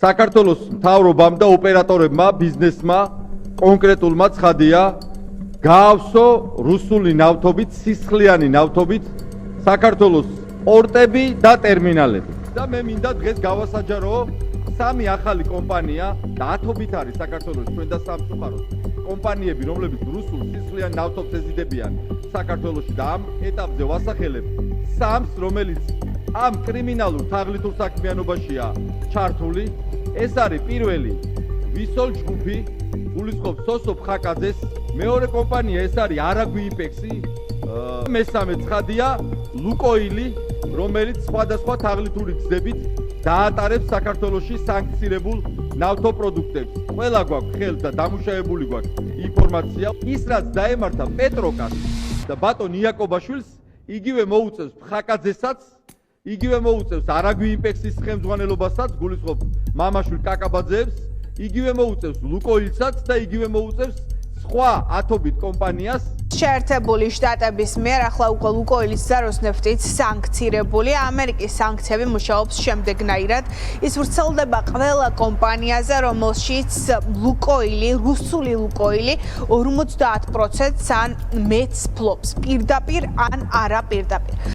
საქართველოს მთავრობამ და ოპერატორებმა, ბიზნესმა კონკრეტულმა ცხადია გაავსო რუსული ნავთობით, სისხლიანი ნავთობით საქართველოს პორტები და ტერმინალები. და მე მინდა დღეს გავასაჯარო სამი ახალი კომპანია და ათობით არის საქართველოს ჩვენ და სამწუხაროდ კომპანიები, რომლებიც რუსულ სისხლიან ნავთობს ეზიდებიან საქართველოში და ამ ეტაპზე ვასახელებ სამს, რომელიც ამ კრიმინალურ თაღლითურ საქმიანობაშია ჩართული. ეს არის პირველი ვისოლ ჯგუფი, გულისხმობს სოსო ფხაკაძეს, მეორე კომპანია ეს არის არაგვი იპექსი, მესამე ცხადია ლუკოილი, რომელიც სხვადასხვა თაღლითური გზებით დაატარებს საქართველოში სანქცირებულ ნავთობპროდუქტებს. ყველა გვაქვს ხელს და დამუშავებული გვაქვს ინფორმაცია. ის რაც დაემართა პეტროკას და ბატონ იაკობაშვილს, იგივე მოუწევს ფხაკაძესაც, იგივე მოუწევს არაგვი იპექსის ხელმძღვანელობასაც, გულისხმობს მამაშვილ კაკაბაძეებს, იგივე მოუწევს ლუკოილსაც და იგივე მოუწევს სხვა ათობით კომპანიას. შეერთებული შტატების მიერ ახლა უკვე ლუკოილის და როსნეფტიც სანქცირებული. ამერიკის სანქციები მუშაობს შემდეგნაირად. ის ვრცელდება ყველა კომპანიაზე, რომელშიც ლუკოილი, რუსული ლუკოილი 50%-ს ან მეტს ფლობს, პირდაპირ ან არაპირდაპირ.